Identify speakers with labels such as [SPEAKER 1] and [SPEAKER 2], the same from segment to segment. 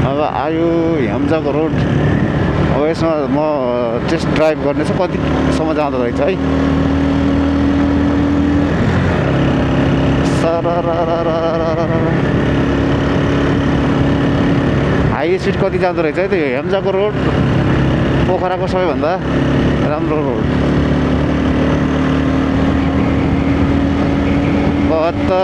[SPEAKER 1] अब आयो हेम्जाको रोड। अब यसमा म टेस्ट ड्राइभ गर्नेछु कतिसम्म जाँदो रहेछ है। हाई स्पिड कति जाँदो रहेछ है त्यो हेम्जाको रोड, पोखराको सबैभन्दा राम्रो रोड। 72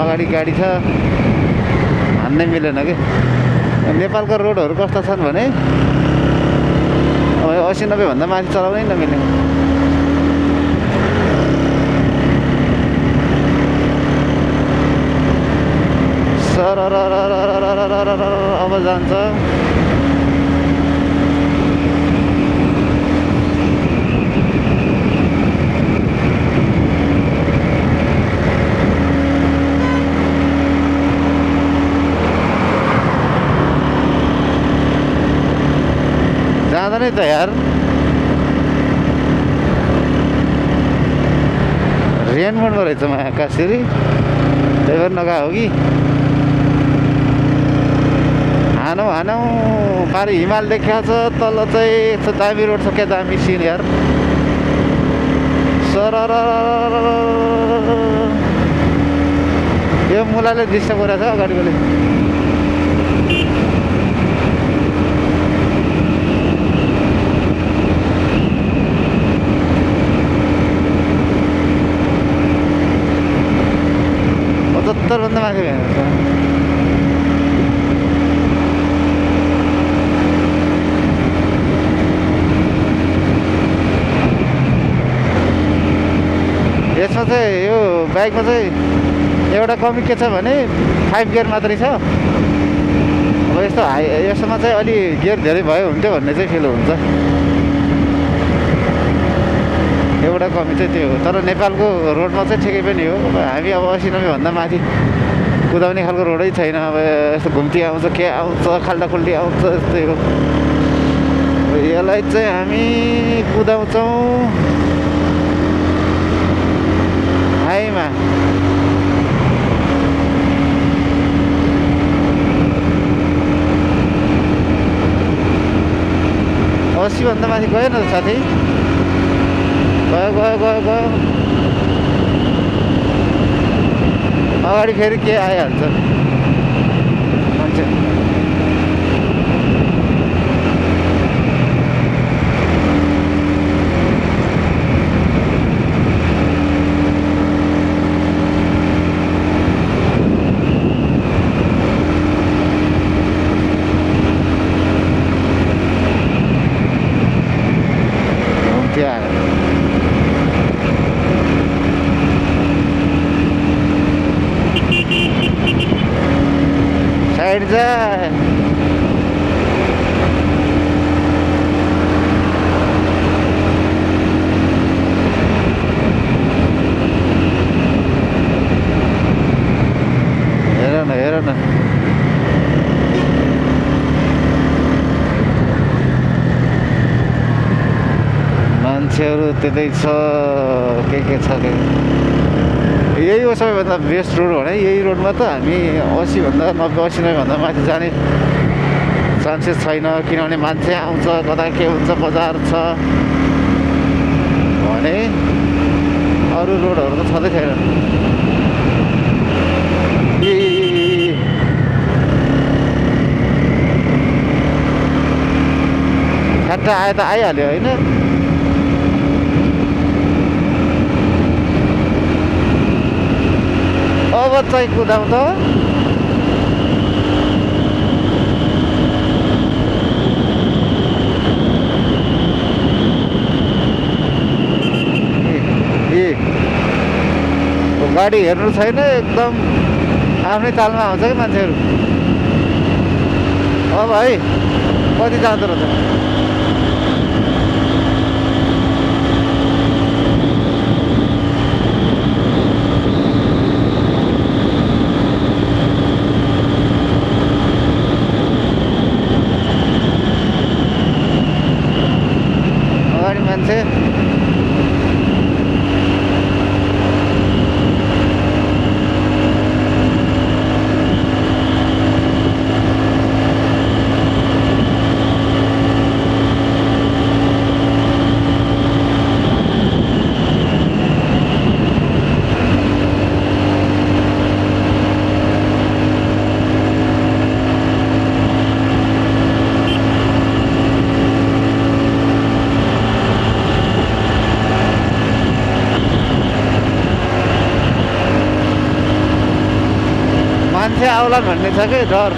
[SPEAKER 1] अगाडि गाडी छ, हान्नै मिलेन कि। नेपालको रोडहरू कस्ता छन् भने अब 80-90 भन्दा माथि चलाउनै नमिल्ने। अब जान्छ जाँदैन त यार। रेन मोडमा रहेछ म कसरी, त्यही भएर नगा हो कि। हानौ पारि हिमाल देखिया छ, तल चाहिँ यस्तो दामी रोड छ, क्या दामी सिन यार। यो मुलाले डिस्टर्ब गरेको छ अगाडिकोले। 75 भन्दा माथि भएन। यसमा चाहिँ यो बाइकमा चाहिँ एउटा कमी के छ भने 5 गियर मात्रै छ। अब यस्तो यसमा चाहिँ अलि गियर धेरै भयो हुन्थ्यो भन्ने चाहिँ फिल हुन्छ। एउटा कमी चाहिँ त्यो हो। तर नेपालको रोडमा चाहिँ ठिकै पनि हो। हामी अब 80-90 भन्दा माथि कुदाउने खालको रोडै छैन। अब यस्तो घुम्ती आउँछ, के आउँछ, खाल्डाखुल्डी आउँछ, यस्तै हो। यसलाई चाहिँ हामी कुदाउँछौँ हाईमा। अस्सी भन्दा माथि गएन त साथी। गयो अगाडि फेरि के आइहाल्छ मान्छे। साइड जा। हेर न मान्छेहरू त्यतै छ, के छ के। यही हो सबैभन्दा बेस्ट रोड भने। यही रोडमा त हामी 80 भन्दा 90, 80-90 भन्दा माथि जाने चान्सेस छैन। किनभने मान्छे आउँछ, कता के हुन्छ, बजार छ भने। अरू रोडहरू त छँदै छैन। ठ्याक्क आए त आइहाल्यो होइन। अब चाहिँ कुदाउँ त। गाडी हेर्नु छैन, एकदम आफ्नै तालमा आउँछ कि मान्छेहरू। अब है कति जाँदो रहेछ। मान्छे आउला भन्ने छ कि डर।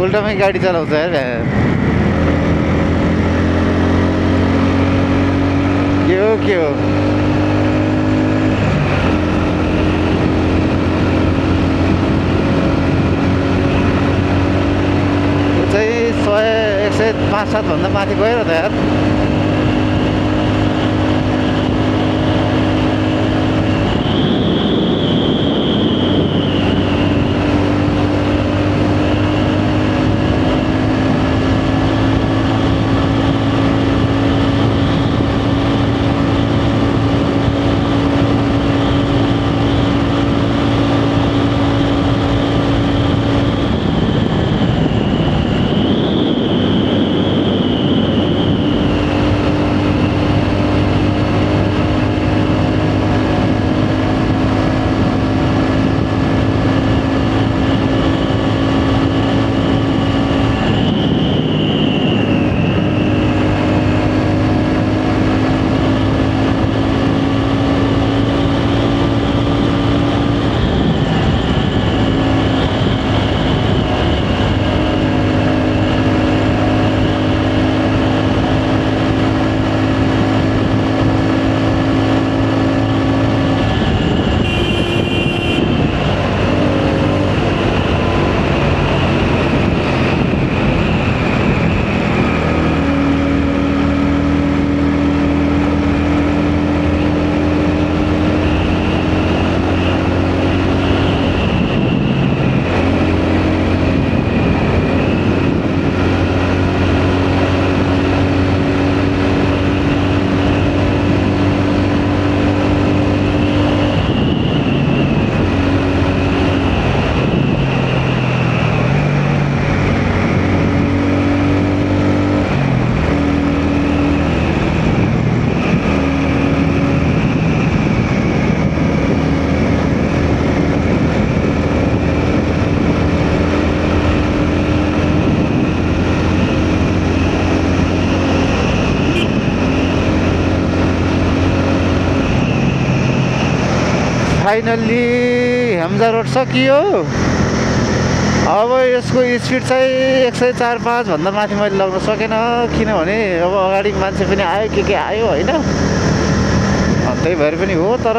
[SPEAKER 1] उल्टामै गाडी चलाउँछ यार। के हो के हो यो चाहिँ 100 105 भन्दा माथि गएर त यार। फाइनल्ली हेम्जा रोड सकियो। अब यसको स्पिड चाहिँ 104-105 भन्दा माथि मैले लग्न सकेन, किनभने अब अगाडि मान्छे पनि आयो के आयो होइन। त्यही भएर पनि हो। तर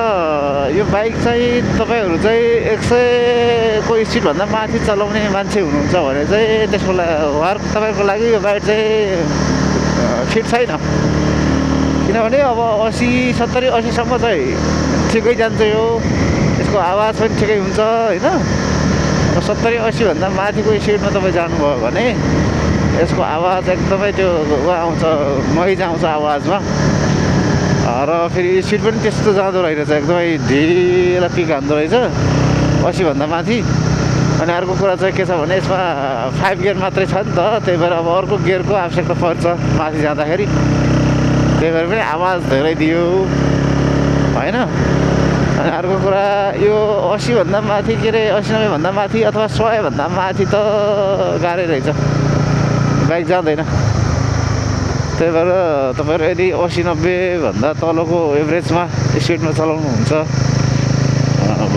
[SPEAKER 1] यो बाइक चाहिँ तपाईँहरू चाहिँ 100 को स्पिडभन्दा माथि चलाउने मान्छे हुनुहुन्छ भने चाहिँ त्यसको लागि तपाईँको लागि यो बाइक चाहिँ फिट छैन। किनभने अब 80 70 80 सम्म चाहिँ ठिकै जान्छ यो। यसको आवाज पनि ठिकै हुन्छ होइन। 70 80 भन्दा माथिको स्पिडमा तपाईँ जानुभयो भने यसको आवाज एकदमै त्यो आउँछ, नोइज आउँछ आवाजमा। र फेरि स्पिड पनि त्यस्तो जाँदो रहेछ, एकदमै ढिलो पिक हान्दो रहेछ 80 भन्दा माथि। अनि अर्को कुरा चाहिँ के छ भने यसमा 5 गियर मात्रै छ नि त, त्यही भएर अब अर्को गियरको आवश्यकता पर्छ माथि जाँदाखेरि। त्यही भएर पनि आवाज धेरै दियो होइन। अनि अर्को कुरा यो 80 भन्दा माथि के अरे 80 90 भन्दा माथि अथवा 100 भन्दा माथि त गाह्रै रहेछ, बाइक जाँदैन। त्यही भएर तपाईँहरू यदि 80 90 भन्दा तलको एभरेजमा स्पिडमा चलाउनुहुन्छ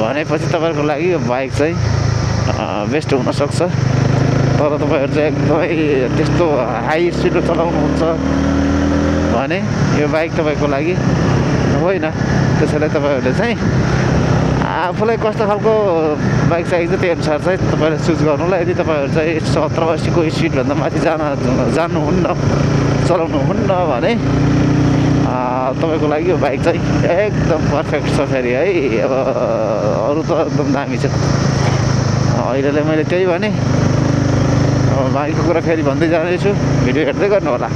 [SPEAKER 1] भनेपछि तपाईँहरूको लागि यो बाइक चाहिँ बेस्ट हुनसक्छ। तर तपाईँहरू चाहिँ एकदमै त्यस्तो हाई स्पिडमा चलाउनुहुन्छ भने यो बाइक तपाईँको लागि होइन। त्यसैले तपाईँहरूले चाहिँ आफूलाई कस्तो खालको बाइक चाहिन्छ त्यही अनुसार चाहिँ तपाईँले चुज गर्नुलाई। यदि तपाईँहरू चाहिँ 70 80 को स्पिडभन्दा माथि जानुहुन्न चलाउनुहुन्न भने तपाईँको लागि यो बाइक चाहिँ एकदम पर्फेक्ट छ फेरि है। अब अरू त एकदम दामी छ। अहिले मैले त्यही भने, अब बाइकको कुरा फेरि भन्दै जाँदैछु, भिडियो हेर्दै गर्नु होला।